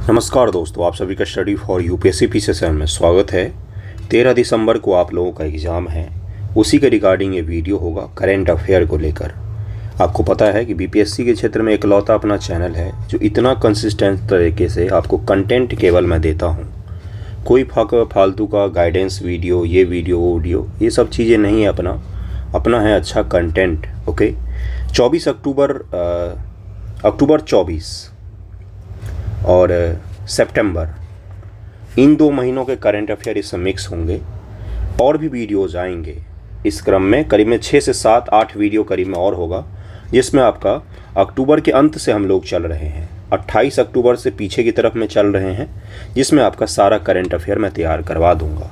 नमस्कार दोस्तों, आप सभी का study for UPSC PC channel में स्वागत है। 13 दिसंबर को आप लोगों का एग्ज़ाम है, उसी के रिगार्डिंग ये वीडियो होगा करंट अफेयर को लेकर। आपको पता है कि बीपीएससी के क्षेत्र में इकलौता अपना चैनल है जो इतना कंसिस्टेंट तरीके से आपको कंटेंट केवल मैं देता हूँ। कोई फालतू का गाइडेंस वीडियो, ये वीडियो वो वीडियो, ये सब चीज़ें नहीं है। अपना है अच्छा कंटेंट। ओके, 24 अक्टूबर 24 और सितंबर, इन 2 महीनों के करंट अफेयर इससे मिक्स होंगे और भी वीडियोज़ आएंगे। इस क्रम में करीब में 6 से 7-8 वीडियो करीब में और होगा, जिसमें आपका अक्टूबर के अंत से हम लोग चल रहे हैं, 28 अक्टूबर से पीछे की तरफ में चल रहे हैं, जिसमें आपका सारा करंट अफेयर मैं तैयार करवा दूंगा।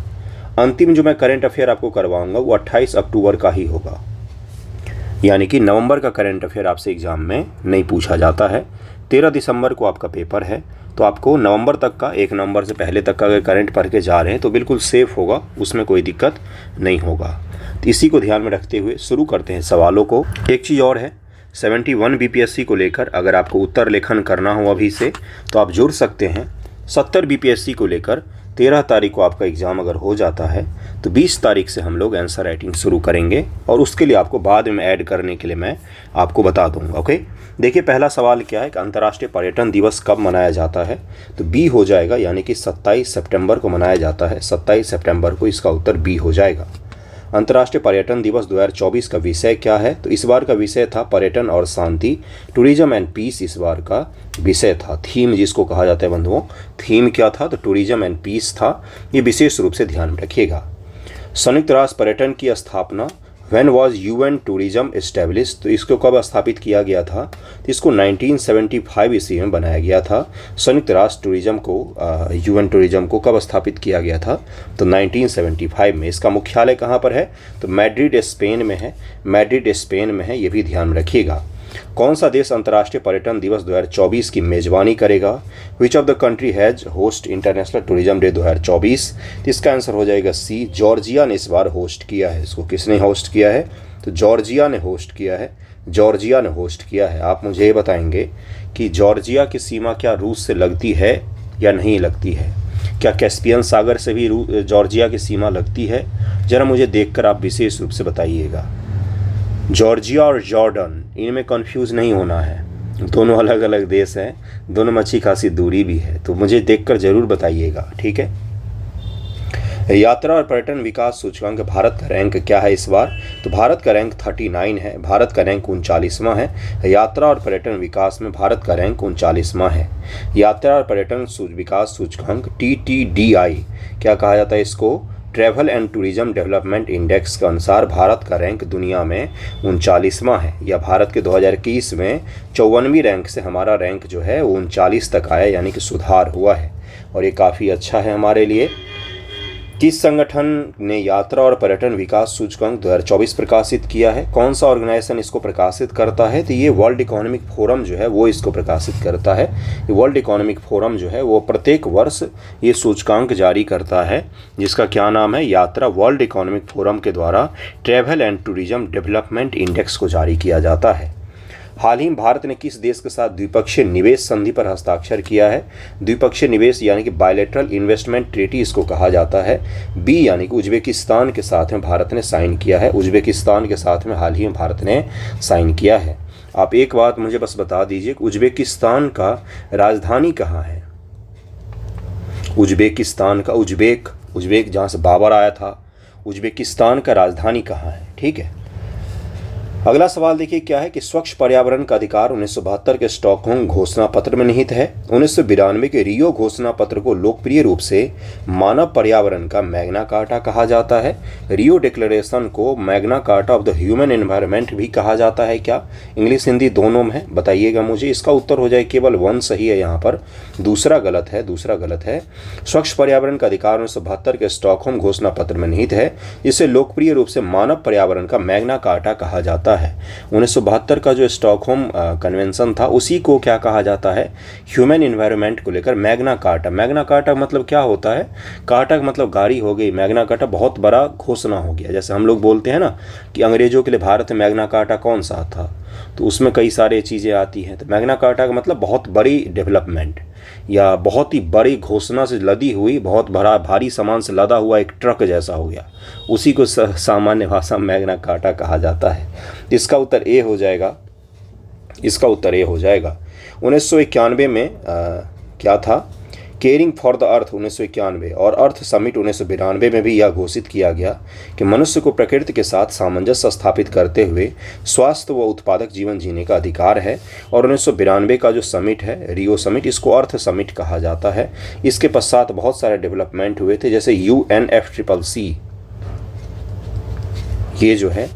अंतिम जो मैं करंट अफेयर आपको करवाऊंगा वो 28 अक्टूबर का ही होगा, यानी कि नवंबर का करंट अफेयर आपसे एग्ज़ाम में नहीं पूछा जाता है। 13 दिसंबर को आपका पेपर है, तो आपको नवंबर तक का, 1 नवंबर से पहले तक का अगर करंट पढ़ के जा रहे हैं तो बिल्कुल सेफ़ होगा, उसमें कोई दिक्कत नहीं होगा। तो इसी को ध्यान में रखते हुए शुरू करते हैं सवालों को। एक चीज़ और है, 71 बीपीएससी को लेकर अगर आपको उत्तर लेखन करना हो अभी से तो आप जुड़ सकते हैं। 70 बीपीएससी को लेकर 13 तारीख को आपका एग्ज़ाम अगर हो जाता है तो 20 तारीख से हम लोग आंसर राइटिंग शुरू करेंगे, और उसके लिए आपको बाद में ऐड करने के लिए मैं आपको बता दूंगा। ओके, देखिए पहला सवाल क्या है कि अंतर्राष्ट्रीय पर्यटन दिवस कब मनाया जाता है, तो बी हो जाएगा, यानी कि 27 सितंबर को मनाया जाता है। 27 सितंबर को इसका उत्तर बी हो जाएगा। अंतर्राष्ट्रीय पर्यटन दिवस 2024 का विषय क्या है, तो इस बार का विषय था पर्यटन और शांति, टूरिज्म एंड पीस इस बार का विषय था। थीम जिसको कहा जाता है बंधुओं, थीम क्या था, तो टूरिज्म एंड पीस था। ये विशेष रूप से ध्यान में रखिएगा। संयुक्त राष्ट्र पर्यटन की स्थापना, when was UN tourism established, तो इसको कब स्थापित किया गया था, तो इसको 1975 ईस्वी में बनाया गया था। संयुक्त राष्ट्र टूरिज्म को, यूएन टूरिज्म को कब स्थापित किया गया था, तो 1975 में। इसका मुख्यालय कहाँ पर है, तो मैड्रिड स्पेन में है। मैड्रिड स्पेन में है, ये भी ध्यान रखिएगा। कौन सा देश अंतर्राष्ट्रीय पर्यटन दिवस 2024 की मेजबानी करेगा, which of the country has host international tourism day 2024, तो इसका आंसर हो जाएगा सी, जॉर्जिया ने इस बार होस्ट किया है। इसको किसने होस्ट किया है, तो जॉर्जिया ने होस्ट किया है। जॉर्जिया ने होस्ट किया है। आप मुझे ये बताएंगे कि जॉर्जिया की सीमा क्या रूस से लगती है या नहीं लगती है, क्या कैस्पियन सागर से भी जॉर्जिया की सीमा लगती है, ज़रा मुझे देखकर आप विशेष रूप से बताइएगा। जॉर्जिया और जॉर्डन, इनमें कंफ्यूज नहीं होना है, दोनों अलग अलग देश हैं, दोनों में अच्छी खासी दूरी भी है, तो मुझे देखकर ज़रूर बताइएगा, ठीक है। यात्रा और पर्यटन विकास सूचकांक भारत का रैंक क्या है इस बार, तो भारत का रैंक 39 है, भारत का रैंक 39वां है। यात्रा और पर्यटन विकास में भारत का रैंक 39वां है। यात्रा और पर्यटन विकास सूचकांक TTDI क्या कहा जाता है इसको, travel and tourism development index के अनुसार भारत का रैंक दुनिया में 39वां है, या भारत के 2021 में 54वीं रैंक से हमारा रैंक जो है वो 39 तक आया, यानी कि सुधार हुआ है, और ये काफ़ी अच्छा है हमारे लिए। किस संगठन ने यात्रा और पर्यटन विकास सूचकांक 2024 प्रकाशित किया है, कौन सा ऑर्गेनाइजेशन इसको प्रकाशित करता है, तो ये वर्ल्ड इकोनॉमिक फोरम जो है वो इसको प्रकाशित करता है। ये वर्ल्ड इकोनॉमिक फोरम जो है वो प्रत्येक वर्ष ये सूचकांक जारी करता है, जिसका क्या नाम है, यात्रा वर्ल्ड इकोनॉमिक फोरम के द्वारा travel and tourism development index को जारी किया जाता है। हाल ही में भारत ने किस देश के साथ द्विपक्षीय निवेश संधि पर हस्ताक्षर किया है, द्विपक्षीय निवेश यानी कि बायलैटरल इन्वेस्टमेंट ट्रीटी इसको कहा जाता है। बी, यानी कि उज्बेकिस्तान के साथ में भारत ने साइन किया है। उज्बेकिस्तान के साथ में हाल ही में भारत ने साइन किया है। आप एक बात मुझे बस बता दीजिए कि उज्बेकिस्तान का राजधानी कहाँ है। उज्बेकिस्तान का, उज्बेक जहाँ से बाबर आया था, उज्बेकिस्तान का राजधानी कहाँ है, ठीक है। अगला सवाल देखिए क्या है कि स्वच्छ पर्यावरण का अधिकार 1972 के स्टॉकहोम घोषणा पत्र में निहित है। 1992 के रियो घोषणा पत्र को लोकप्रिय रूप से मानव पर्यावरण का मैग्ना कार्टा कहा जाता है। रियो डिक्लेरेशन को Magna carta of the human environment भी कहा जाता है क्या, इंग्लिश हिंदी दोनों में है, बताइएगा मुझे। इसका उत्तर हो जाए केवल 1 सही है यहाँ पर, दूसरा गलत है। स्वच्छ पर्यावरण का अधिकार 1972 के स्टॉकहोम घोषणा पत्र में निहित है, जिसे लोकप्रिय रूप से मानव पर्यावरण का मैग्ना कार्टा कहा जाता है। 1972 का जो स्टॉकहोम कन्वेंशन था उसी को क्या कहा जाता है, ह्यूमन ह्यूमन इन्वायरमेंट को लेकर मैग्ना कार्टा। मैग्ना कार्टा मतलब क्या होता है? कार्टा का मतलब गाड़ी हो गई, मैग्ना कार्टा बहुत बड़ा घोषणा हो गया। जैसे हम लोग बोलते हैं ना कि अंग्रेजों के लिए भारत में मैग्ना कार्टा कौन सा था, तो उसमें कई सारी चीज़ें आती हैं। तो मैग्ना कार्टा का मतलब बहुत बड़ी डेवलपमेंट या बहुत ही बड़ी घोषणा से लदी हुई, बहुत बड़ा भारी सामान से लदा हुआ एक ट्रक जैसा हो गया, उसी को सामान्य भाषा में मैग्ना कार्टा कहा जाता है। इसका उत्तर ए हो जाएगा। इसका उत्तर ए हो जाएगा। 1991 में क्या था? केयरिंग फॉर द अर्थ 1991 और अर्थ समिट 1992 में भी यह घोषित किया गया कि मनुष्य को प्रकृति के साथ सामंजस्य स्थापित करते हुए स्वास्थ्य व उत्पादक जीवन जीने का अधिकार है। और 1992 का जो समिट है, रियो समिट, इसको अर्थ समिट कहा जाता है। इसके पश्चात बहुत सारे डेवलपमेंट हुए थे, जैसे UNFCCC, ये जो है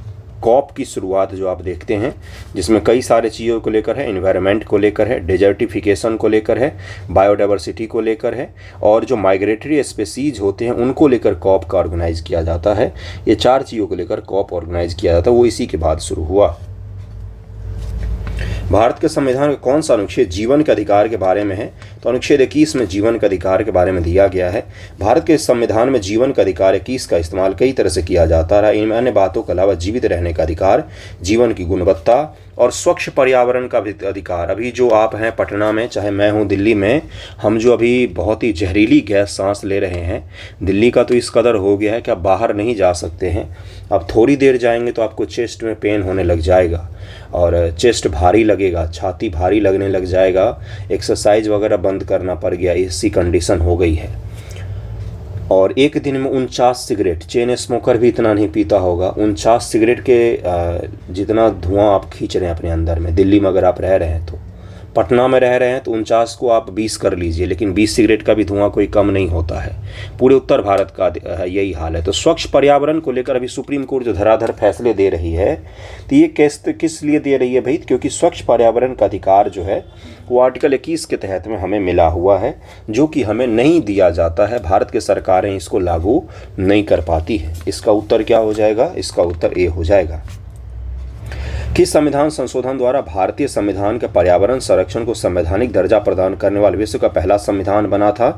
कॉप की शुरुआत जो आप देखते हैं, जिसमें कई सारे चीज़ों को लेकर है, एनवायरनमेंट को लेकर है, डेजर्टिफिकेशन को लेकर है, बायोडाइवर्सिटी को लेकर है, और जो माइग्रेटरी स्पेसीज होते हैं उनको लेकर कॉप का ऑर्गेनाइज किया जाता है। ये 4 चीज़ों को लेकर कॉप ऑर्गेनाइज किया जाता है, वो इसी के बाद शुरू हुआ। भारत के संविधान का कौन सा अनुच्छेद जीवन के अधिकार के बारे में है? तो अनुच्छेद 21 में जीवन के अधिकार के बारे में दिया गया है। भारत के संविधान में जीवन का अधिकार 21 का इस्तेमाल कई तरह से किया जाता रहा। इनमें अन्य बातों के अलावा जीवित रहने का अधिकार, जीवन की गुणवत्ता और स्वच्छ पर्यावरण का भी अधिकार। अभी जो आप हैं पटना में, चाहे मैं हूँ दिल्ली में, हम जो अभी बहुत ही जहरीली गैस सांस ले रहे हैं, दिल्ली का तो इस कदर हो गया है कि आप बाहर नहीं जा सकते हैं। अब थोड़ी देर जाएंगे तो आपको चेस्ट में पेन होने लग जाएगा और चेस्ट भारी लगेगा, छाती भारी लगने लग जाएगा, एक्सरसाइज वगैरह बंद करना पड़ गया, ऐसी कंडीशन हो गई है। और एक दिन में 49 सिगरेट, चेन स्मोकर भी इतना नहीं पीता होगा, 49 सिगरेट के जितना धुआं आप खींच रहे हैं अपने अंदर में। दिल्ली में अगर आप रह रहे हैं तो, पटना में रह रहे हैं तो 49 को आप 20 कर लीजिए, लेकिन 20 सिगरेट का भी धुआं कोई कम नहीं होता है। पूरे उत्तर भारत का यही हाल है। तो स्वच्छ पर्यावरण को लेकर अभी सुप्रीम कोर्ट जो धराधर फैसले दे रही है, तो ये किस लिए दे रही है भाई? क्योंकि स्वच्छ पर्यावरण का अधिकार जो है वो आर्टिकल 21 के तहत में हमें मिला हुआ है, जो कि हमें नहीं दिया जाता है। भारत की सरकारें इसको लागू नहीं कर पाती है। इसका उत्तर क्या हो जाएगा? इसका उत्तर ए हो जाएगा। किस संविधान संशोधन द्वारा भारतीय संविधान के पर्यावरण संरक्षण को संवैधानिक दर्जा प्रदान करने वाले विश्व का पहला संविधान बना था?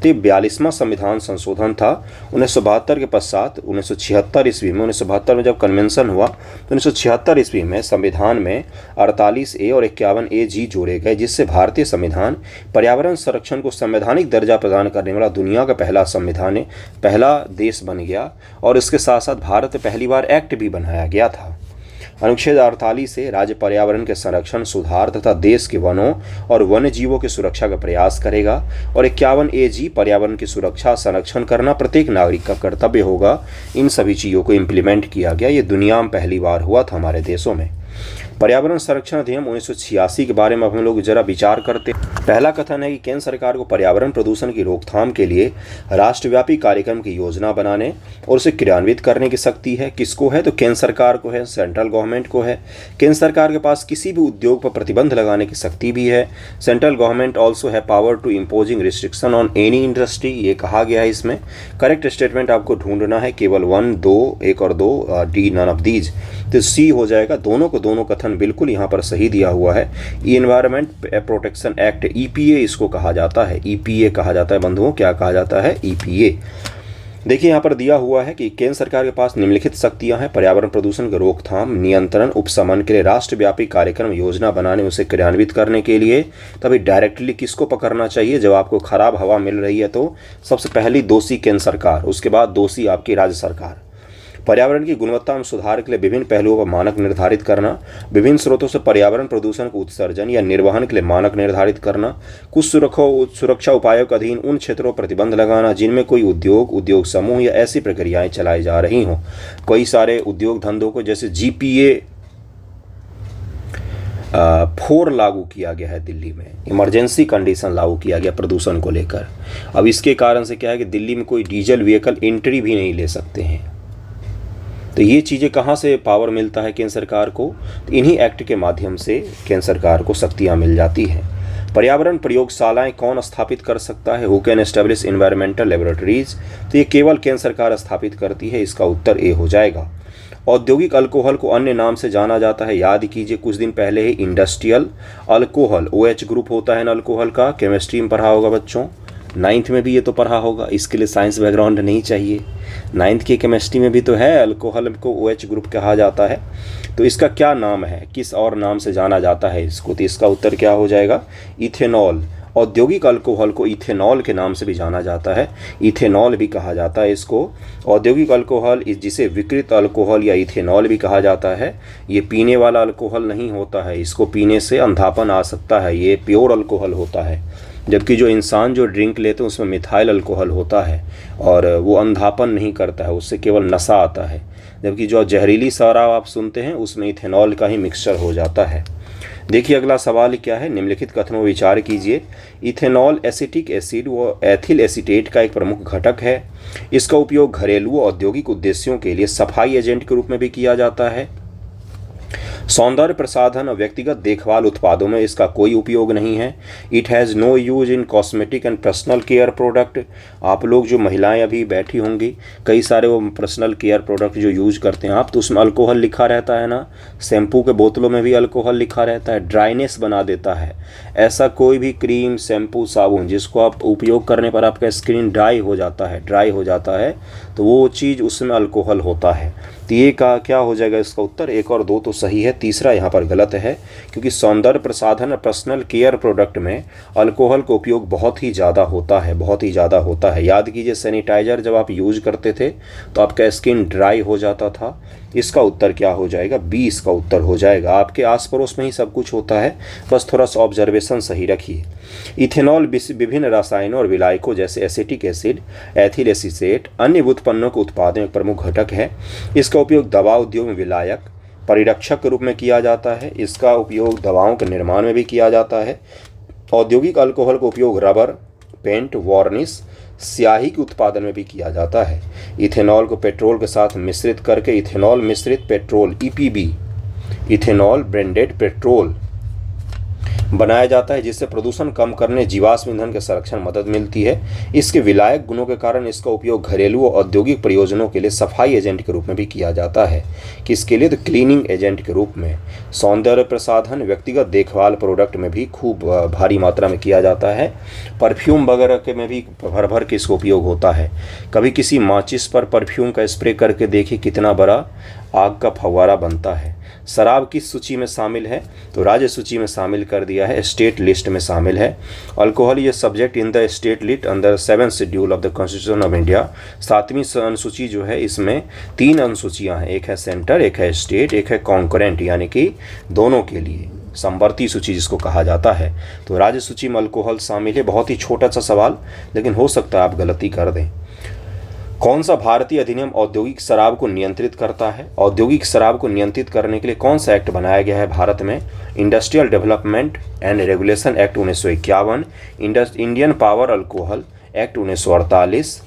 तो ये 42वां संविधान संशोधन था। 1972 के पश्चात 1976 ईस्वी में, 1972 में जब कन्वेंशन हुआ तो 1976 ईस्वी में संविधान में 48A और 51AG जोड़े गए, जिससे भारतीय संविधान पर्यावरण संरक्षण को संवैधानिक दर्जा प्रदान करने वाला दुनिया का पहला देश बन गया। और इसके साथ साथ भारत में पहली बार एक्ट भी बनाया गया था। अनुच्छेद 48 से राज्य पर्यावरण के संरक्षण, सुधार तथा देश के वनों और वन्य जीवों की सुरक्षा का प्रयास करेगा। और 51AG पर्यावरण की सुरक्षा संरक्षण करना प्रत्येक नागरिक का कर्तव्य होगा। इन सभी चीज़ों को इम्प्लीमेंट किया गया। ये दुनिया में पहली बार हुआ था हमारे देशों में। पर्यावरण संरक्षण अधिनियम 1986 के बारे में हम लोग जरा विचार करते हैं। पहला कथन है कि केंद्र सरकार को पर्यावरण प्रदूषण की रोकथाम के लिए राष्ट्रव्यापी कार्यक्रम की योजना बनाने और उसे क्रियान्वित करने की शक्ति है। किसको है? तो केंद्र सरकार को है, सेंट्रल गवर्नमेंट को है। केंद्र सरकार के पास किसी भी उद्योग पर प्रतिबंध लगाने की शक्ति भी है। सेंट्रल गवर्नमेंट ऑल्सो है power to imposing restriction on any industry, ये कहा गया है इसमें। करेक्ट स्टेटमेंट आपको ढूंढना है, केवल 1, 2, 1 और 2, डी नन ऑफ दीज। तो सी हो जाएगा। दोनों कथन बिल्कुल यहाँ पर सही दिया हुआ है। इन्वायरमेंट प्रोटेक्शन एक्ट, EPA इसको कहा जाता है। EPA कहा जाता है बंधुओं, क्या कहा जाता है? EPA। देखिए यहाँ पर दिया हुआ है कि केंद्र सरकार के पास निम्नलिखित शक्तियां हैं: पर्यावरण प्रदूषण के रोकथाम, नियंत्रण, उपशमन के लिए राष्ट्रव्यापी कार्यक्रम योजना बनाने, उसे क्रियान्वित करने के लिए। तभी डायरेक्टली किसको पकड़ना चाहिए? जब आपको खराब हवा मिल रही है तो सबसे पहली दोषी केंद्र सरकार, उसके बाद दोषी आपकी राज्य सरकार। पर्यावरण की गुणवत्ता में सुधार के लिए विभिन्न पहलुओं का मानक निर्धारित करना, विभिन्न स्रोतों से पर्यावरण प्रदूषण को उत्सर्जन या निर्वहन के लिए मानक निर्धारित करना, कुछ सुरक्षा उपायों के अधीन उन क्षेत्रों पर प्रतिबंध लगाना जिनमें कोई उद्योग समूह या ऐसी प्रक्रियाएं चलाई जा रही हों। कई सारे उद्योग धंधों को, जैसे GPA 4 लागू किया गया है दिल्ली में, इमरजेंसी कंडीशन लागू किया गया प्रदूषण को लेकर। अब इसके कारण से क्या है कि दिल्ली में कोई डीजल व्हीकल एंट्री भी नहीं ले सकते हैं। तो ये चीज़ें कहाँ से पावर मिलता है केंद्र सरकार को? तो इन्हीं एक्ट के माध्यम से केंद्र सरकार को शक्तियाँ मिल जाती हैं। पर्यावरण प्रयोगशालाएं कौन स्थापित कर सकता है? Who can establish environmental laboratories? तो ये केवल केंद्र सरकार स्थापित करती है। इसका उत्तर ए हो जाएगा। औद्योगिक अल्कोहल को अन्य नाम से जाना जाता है, याद कीजिए कुछ दिन पहले ही इंडस्ट्रियल अल्कोहल, OH ग्रुप होता है ना अल्कोहल का, केमिस्ट्री में पढ़ा होगा बच्चों, 9th में भी ये तो पढ़ा होगा, इसके लिए साइंस बैकग्राउंड नहीं चाहिए। 9th की केमिस्ट्री में भी तो है, अल्कोहल को OH ग्रुप कहा जाता है। तो इसका क्या नाम है, किस और नाम से जाना जाता है इसको, तो इसका उत्तर क्या हो जाएगा, इथेनॉल। औद्योगिक अल्कोहल को इथेनॉल के नाम से भी जाना जाता है, इथेनॉल भी कहा जाता है इसको। औद्योगिक अल्कोहल जिसे विकृत अल्कोहल या इथेनॉल भी कहा जाता है, ये पीने वाला अल्कोहल नहीं होता है, इसको पीने से अंधापन आ सकता है, ये प्योर अल्कोहल होता है। जबकि जो इंसान जो ड्रिंक लेते हैं उसमें मिथाइल अल्कोहल होता है और वो अंधापन नहीं करता है, उससे केवल नशा आता है। जबकि जो जहरीली शराब आप सुनते हैं उसमें इथेनॉल का ही मिक्सचर हो जाता है। देखिए अगला सवाल क्या है, निम्नलिखित कथनों पर विचार कीजिए। इथेनॉल एसिटिक एसिड व एथिल एसीटेट का एक प्रमुख घटक है। इसका उपयोग घरेलू औद्योगिक उद्देश्यों के लिए सफाई एजेंट के रूप में भी किया जाता है। सौंदर्य प्रसाधन और व्यक्तिगत देखभाल उत्पादों में इसका कोई उपयोग नहीं है। It has no use in cosmetic and personal care product. आप लोग जो महिलाएं अभी बैठी होंगी, कई सारे वो पर्सनल केयर प्रोडक्ट जो यूज करते हैं आप, तो उसमें अल्कोहल लिखा रहता है ना, शैम्पू के बोतलों में भी अल्कोहल लिखा रहता है, ड्राइनेस बना देता है। ऐसा कोई भी क्रीम, शैम्पू, साबुन जिसको आप उपयोग करने पर आपका स्किन ड्राई हो जाता है, तो वो चीज़ उसमें अल्कोहल होता है। तो ये का क्या हो जाएगा इसका उत्तर, 1 और 2 तो सही है, तीसरा यहाँ पर गलत है, क्योंकि सौंदर्य प्रसाधन और पर्सनल केयर प्रोडक्ट में अल्कोहल का उपयोग बहुत ही ज़्यादा होता है। याद कीजिए सैनिटाइज़र जब आप यूज करते थे तो आपका स्किन ड्राई हो जाता था। इसका उत्तर क्या हो जाएगा, 20 का उत्तर हो जाएगा। आपके आस पड़ोस में ही सब कुछ होता है, बस थोड़ा सा ऑब्जर्वेशन सही रखिए। इथेनॉल विभिन्न रसायनों और विलायकों जैसे एसिटिक एसिड, एथिल एसीटेट, अन्य व्युत्पन्नों के उत्पादन में प्रमुख घटक है। इसका उपयोग दवा उद्योग में विलायक, परिरक्षक के रूप में किया जाता है। इसका उपयोग दवाओं के निर्माण में भी किया जाता है। औद्योगिक अल्कोहल का उपयोग रबर, पेंट, वार्निश, स्याही के उत्पादन में भी किया जाता है। इथेनॉल को पेट्रोल के साथ मिश्रित करके इथेनॉल मिश्रित petrol EPB, ethanol blended petrol बनाया जाता है, जिससे प्रदूषण कम करने, जीवाश्म ईंधन के संरक्षण में मदद मिलती है। इसके विलायक गुणों के कारण इसका उपयोग घरेलू और औद्योगिक प्रयोजनों के लिए सफाई एजेंट के रूप में भी किया जाता है। किसके लिए, तो क्लीनिंग एजेंट के रूप में। सौंदर्य प्रसाधन, व्यक्तिगत देखभाल प्रोडक्ट में भी खूब भारी मात्रा में किया जाता है। परफ्यूम वगैरह के में भी भर भर के इसका उपयोग होता है। कभी किसी माचिस पर परफ्यूम का स्प्रे करके देखिए कितना बड़ा आग का फव्वारा बनता है। शराब किस सूची में शामिल है, तो राज्य सूची में शामिल कर दिया है, स्टेट लिस्ट में शामिल है। अल्कोहल ये subject in the state list under 7th schedule of the constitution of India. 7वीं अनुसूची जो है, इसमें 3 अनुसूचियाँ हैं, एक है सेंटर, एक है स्टेट, एक है कॉन्करेंट, यानी कि दोनों के लिए समवर्ती सूची जिसको कहा जाता है। तो राज्य सूची में अल्कोहल शामिल है। बहुत ही छोटा सा सवाल, लेकिन हो सकता है आप गलती कर दें। कौन सा भारतीय अधिनियम औद्योगिक शराब को नियंत्रित करता है? औद्योगिक शराब को नियंत्रित करने के लिए कौन सा एक्ट बनाया गया है भारत में? Industrial development and regulation act 1951, Indian power alcohol act 1948,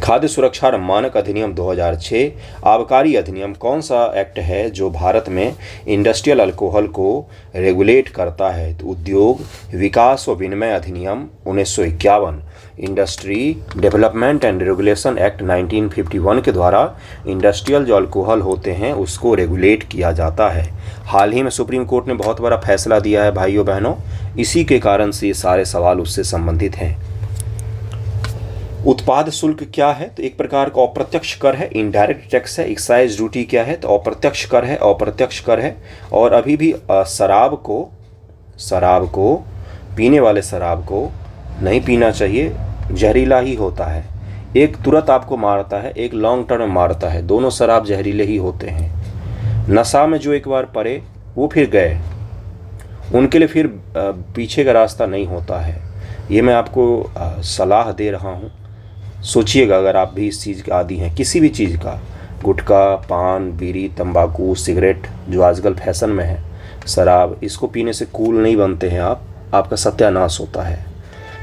खाद्य सुरक्षा और मानक अधिनियम 2006। आबकारी अधिनियम कौन सा एक्ट है जो भारत में इंडस्ट्रियल अल्कोहल को रेगुलेट करता है? तो उद्योग विकास व विनिमय अधिनियम 1951। Industry development and regulation act 1951 के द्वारा इंडस्ट्रियल जो अल्कोहल होते हैं उसको रेगुलेट किया जाता है। हाल ही में सुप्रीम कोर्ट ने बहुत बड़ा फैसला दिया है भाइयों बहनों, इसी के कारण से ये सारे सवाल उससे संबंधित हैं। उत्पाद शुल्क क्या है? तो एक प्रकार का अप्रत्यक्ष कर है, इनडायरेक्ट टैक्स है। एक्साइज ड्यूटी क्या है? तो अप्रत्यक्ष कर है। और अभी भी शराब को पीने वाले शराब को नहीं पीना चाहिए, जहरीला ही होता है। एक तुरंत आपको मारता है, एक लॉन्ग टर्म मारता है, दोनों शराब जहरीले ही होते हैं। नशा में जो एक बार पड़े वो फिर गए, उनके लिए फिर पीछे का रास्ता नहीं होता है। ये मैं आपको सलाह दे रहा हूँ, सोचिएगा अगर आप भी इस चीज़ के आदी हैं, किसी भी चीज़ का, गुटखा, पान, बीड़ी, तंबाकू, सिगरेट जो आजकल फैशन में है, शराब, इसको पीने से कूल नहीं बनते हैं आप, आपका सत्यानाश होता है।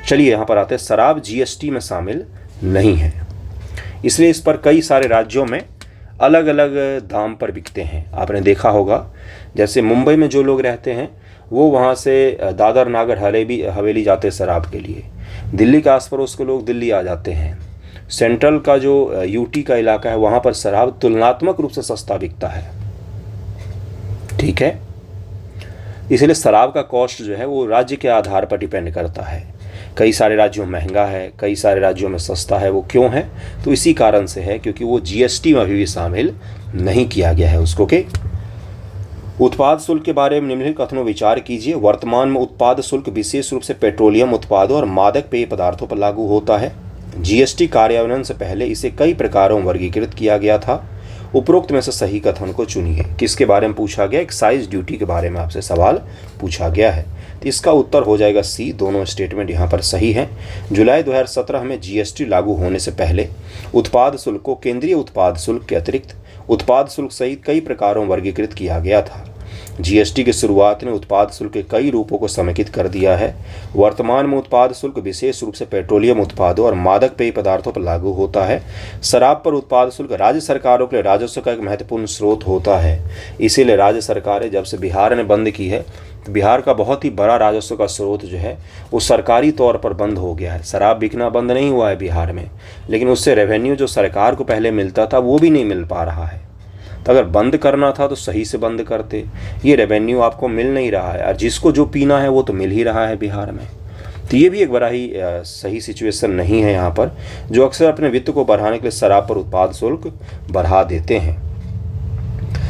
चलिए यहाँ पर आते हैं, शराब GST में शामिल नहीं है, इसलिए इस पर कई सारे राज्यों में अलग अलग दाम पर बिकते हैं। आपने देखा होगा, जैसे मुंबई में जो लोग रहते हैं वो वहाँ से दादर नागर हवेली जाते हैं शराब के लिए। दिल्ली के आस पड़ोस के लोग दिल्ली आ जाते हैं, सेंट्रल का जो यूटी का इलाका है वहाँ पर शराब तुलनात्मक रूप से सस्ता बिकता है, ठीक है। इसलिए शराब का कॉस्ट जो है वो राज्य के आधार पर डिपेंड करता है। कई सारे राज्यों में महंगा है, कई सारे राज्यों में सस्ता है। वो क्यों है? तो इसी कारण से है क्योंकि वो जीएसटी में अभी भी शामिल नहीं किया गया है उसको के। उत्पाद शुल्क के बारे में निम्नलिखित कथनों विचार कीजिए। वर्तमान में उत्पाद शुल्क विशेष रूप से पेट्रोलियम उत्पादों और मादक पेय पदार्थों पर लागू होता है। जीएसटी कार्यान्वयन से पहले इसे कई प्रकारों में वर्गीकृत किया गया था। उपरोक्त में से सही कथन को चुनिए। किसके बारे में पूछा गया? एक्साइज ड्यूटी के बारे में आपसे सवाल पूछा गया है, तो इसका उत्तर हो जाएगा सी। दोनों स्टेटमेंट यहाँ पर सही हैं। जुलाई 2017 में जीएसटी लागू होने से पहले उत्पाद शुल्क को केंद्रीय उत्पाद शुल्क के अतिरिक्त उत्पाद शुल्क सहित कई प्रकारों में वर्गीकृत किया गया था। जीएसटी की शुरुआत ने उत्पाद शुल्क के कई रूपों को समेकित कर दिया है। वर्तमान में उत्पाद शुल्क विशेष रूप से पेट्रोलियम उत्पादों और मादक पेय पदार्थों पर लागू होता है। शराब पर उत्पाद शुल्क राज्य सरकारों के लिए राजस्व का एक महत्वपूर्ण स्रोत होता है। इसीलिए राज्य सरकारें जब से बिहार ने बंद की है तो बिहार का बहुत ही बड़ा राजस्व का स्रोत जो है वो सरकारी तौर पर बंद हो गया है। शराब बिकना बंद नहीं हुआ है बिहार में, लेकिन उससे रेवेन्यू जो सरकार को पहले मिलता था वो भी नहीं मिल पा रहा है। तो अगर बंद करना था तो सही से बंद करते। ये रेवेन्यू आपको मिल नहीं रहा है और जिसको जो पीना है वो तो मिल ही रहा है बिहार में। तो ये भी एक बड़ा ही सही सिचुएशन नहीं है यहाँ पर, जो अक्सर अपने वित्त को बढ़ाने के लिए शराब पर उत्पाद शुल्क बढ़ा देते हैं।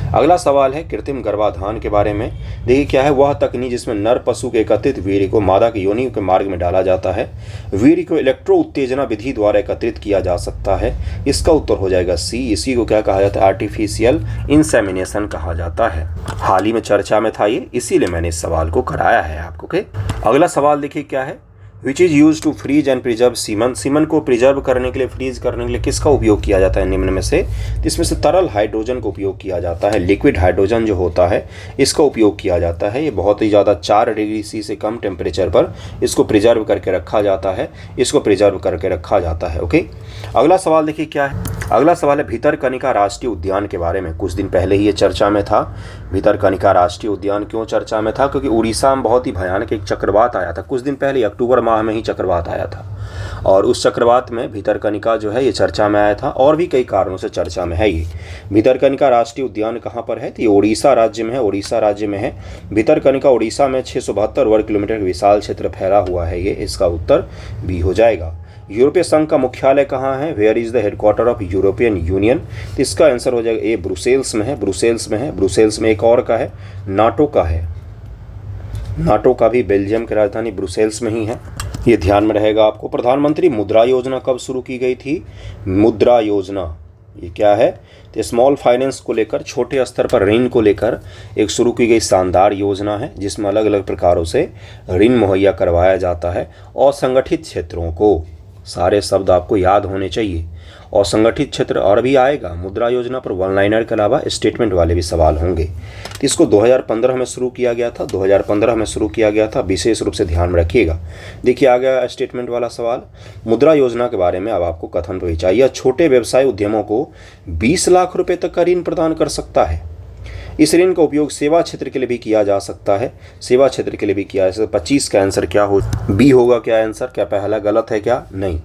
अगला सवाल है कृत्रिम गर्भाधान के बारे में। देखिए क्या है, वह तकनीक जिसमें नर पशु के एकत्रित वीर्य को मादा की योनि के मार्ग में डाला जाता है। वीर्य को इलेक्ट्रो उत्तेजना विधि द्वारा एकत्रित किया जा सकता है। इसका उत्तर हो जाएगा सी। इसी को क्या कहा जाता है? आर्टिफिशियल इंसेमिनेशन कहा जाता है। हाल ही में चर्चा में था ये, इसीलिए मैंने इस सवाल को कराया है आपको के। अगला सवाल देखिए क्या है, which is use to freeze and preserve semen. Semen को प्रिजर्व करने के लिए, फ्रीज करने के लिए किसका उपयोग किया जाता है निम्न में से? इसमें से तरल हाइड्रोजन का उपयोग किया जाता है। लिक्विड हाइड्रोजन जो होता है इसका उपयोग किया जाता है। ये बहुत ही ज़्यादा 4 डिग्री सी से कम टेम्परेचर पर इसको प्रिजर्व करके रखा जाता है। इसको प्रिजर्व करके रखा जाता है। ओके, अगला सवाल देखिए क्या है। अगला सवाल है भितरकनिका राष्ट्रीय उद्यान के बारे में। कुछ दिन पहले ही ये चर्चा में था। भितरकनिका राष्ट्रीय उद्यान क्यों चर्चा में था? क्योंकि उड़ीसा में बहुत ही भयानक एक चक्रवात आया था कुछ दिन पहले, अक्टूबर माह में ही चक्रवात आया था। और उस चक्रवात में भितरकनिका जो है ये चर्चा में आया था, और भी कई कारणों से चर्चा में है। ये भितरकनिका राष्ट्रीय उद्यान कहाँ पर है? तो ये उड़ीसा राज्य में है। उड़ीसा राज्य में है भितरकनिका। उड़ीसा में 672 वर्ग किलोमीटर का विशाल क्षेत्र फैला हुआ है ये। इसका उत्तर बी हो जाएगा। यूरोपीय संघ का मुख्यालय कहाँ है? Where is the headquarter of European Union? तो इसका आंसर हो जाएगा ए, ब्रुसेल्स में है। ब्रुसेल्स में है। ब्रुसेल्स में एक और का है, नाटो का है। नाटो का भी बेल्जियम की राजधानी ब्रुसेल्स में ही है, ये ध्यान में रहेगा आपको। प्रधानमंत्री मुद्रा योजना कब शुरू की गई थी? मुद्रा योजना ये क्या है? तो स्मॉल फाइनेंस को लेकर, छोटे स्तर पर ऋण को लेकर एक शुरू की गई शानदार योजना है, जिसमें अलग अलग प्रकारों से ऋण मुहैया करवाया जाता है। असंगठित क्षेत्रों को, सारे शब्द आपको याद होने चाहिए। और संगठित क्षेत्र और भी आएगा मुद्रा योजना पर। वन लाइनर के अलावा स्टेटमेंट वाले भी सवाल होंगे। तो इसको 2015 में शुरू किया गया था। 2015 में शुरू किया गया था, विशेष रूप से ध्यान में रखिएगा। देखिए आ गया स्टेटमेंट वाला सवाल। मुद्रा योजना के बारे में अब आपको कथन तो चाहिए। छोटे व्यवसाय उद्यमों को 20 लाख रुपए तक का ऋण प्रदान कर सकता है। इस ऋण का उपयोग सेवा क्षेत्र के लिए भी किया जा सकता है। सेवा क्षेत्र के लिए भी किया जा सकता है। 25 का आंसर क्या हो? बी होगा क्या आंसर? क्या पहला गलत है क्या? नहीं,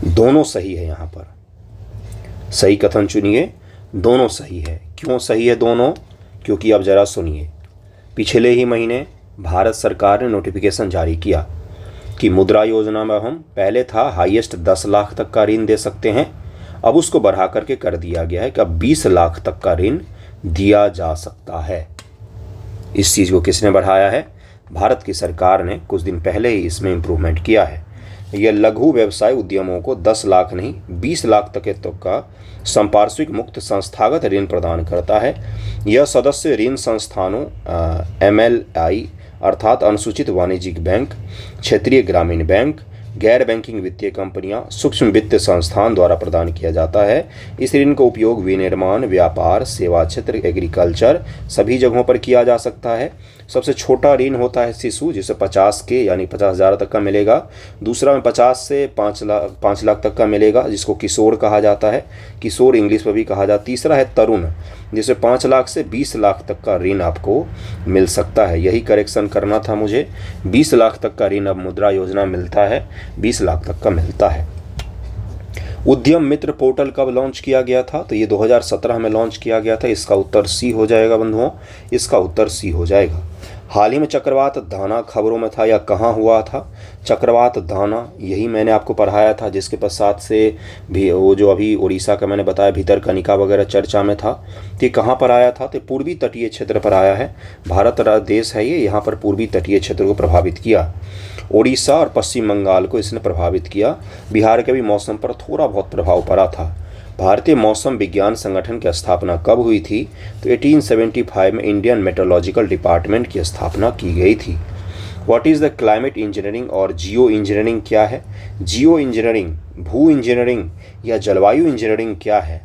दोनों सही है। यहाँ पर सही कथन चुनिए, दोनों सही है। क्यों सही है दोनों? क्योंकि अब जरा सुनिए, पिछले ही महीने भारत सरकार ने नोटिफिकेशन जारी किया कि मुद्रा योजना में हम पहले था हाईएस्ट 10 लाख तक का ऋण दे सकते हैं, अब उसको बढ़ा करके कर दिया गया है कि अब 20 लाख तक का ऋण दिया जा सकता है। इस चीज़ को किसने बढ़ाया है? भारत की सरकार ने कुछ दिन पहले ही इसमें इम्प्रूवमेंट किया है। यह लघु व्यवसाय उद्यमों को 10 लाख नहीं 20 लाख तक का संपार्श्विक मुक्त संस्थागत ऋण प्रदान करता है। यह सदस्य ऋण संस्थानों MLI अर्थात अनुसूचित वाणिज्यिक बैंक, क्षेत्रीय ग्रामीण बैंक, गैर बैंकिंग वित्तीय कंपनियां, सूक्ष्म वित्त संस्थान द्वारा प्रदान किया जाता है। इस ऋण का उपयोग विनिर्माण, व्यापार, सेवा क्षेत्र, एग्रीकल्चर सभी जगहों पर किया जा सकता है। सबसे छोटा ऋण होता है शिशु, जिसे 50 के यानी 50,000 तक का मिलेगा। दूसरा में 50 से 5 लाख तक का मिलेगा, जिसको किशोर कहा जाता है। किशोर इंग्लिश में भी कहा जाता है। तीसरा है तरुण, जिसे 5 लाख से 20 लाख तक का ऋण आपको मिल सकता है। यही करेक्शन करना था मुझे। 20 लाख तक का ऋण अब मुद्रा योजना मिलता है, 20 लाख तक का मिलता है। उद्यम मित्र पोर्टल कब लॉन्च किया गया था? तो ये 2017 में लॉन्च किया गया था। इसका उत्तर सी हो जाएगा बंधुओं, इसका उत्तर सी हो जाएगा। हाल ही में चक्रवात दाना खबरों में था या कहाँ हुआ था? चक्रवात दाना यही मैंने आपको पढ़ाया था, जिसके पश्चात से भी वो जो अभी उड़ीसा का मैंने बताया भितरकनिका वगैरह चर्चा में था। तो ये कहाँ पर आया था? तो पूर्वी तटीय क्षेत्र पर आया है। भारत देश है ये, यहाँ पर पूर्वी तटीय क्षेत्र को प्रभावित किया। उड़ीसा और पश्चिम बंगाल को इसने प्रभावित किया। बिहार के भी मौसम पर थोड़ा बहुत प्रभाव पड़ा था। भारतीय मौसम विज्ञान संगठन की स्थापना कब हुई थी? तो 1875 में इंडियन मेट्रोलॉजिकल डिपार्टमेंट की स्थापना की गई थी। What is the climate engineering और जियो इंजीनियरिंग क्या है? जियो इंजीनियरिंग भू इंजीनियरिंग या जलवायु इंजीनियरिंग क्या है?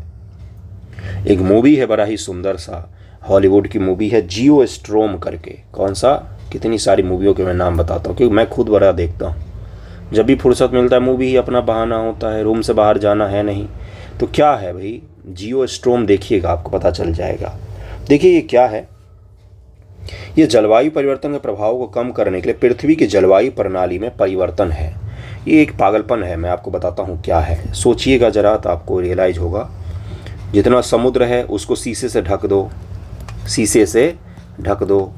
एक मूवी है बड़ा ही सुंदर सा, हॉलीवुड की मूवी है जियो स्ट्रोम करके। कौन सा? कितनी सारी मूवियों के मैं नाम बताता हूँ क्योंकि मैं खुद बड़ा देखता हूँ। जब भी फुर्सत मिलता है मूवी ही अपना बहाना होता है, रूम से बाहर जाना है नहीं। तो क्या है भाई? जियो स्ट्रोम देखिएगा, आपको पता चल जाएगा। देखिए ये क्या है, ये जलवायु परिवर्तन के प्रभाव को कम करने के लिए पृथ्वी की जलवायु प्रणाली में परिवर्तन है। ये एक पागलपन है, मैं आपको बताता हूँ क्या है। सोचिएगा ज़रा तो आपको रियलाइज होगा। जितना समुद्र है उसको शीशे से ढक दो, शीशे से ढक दो,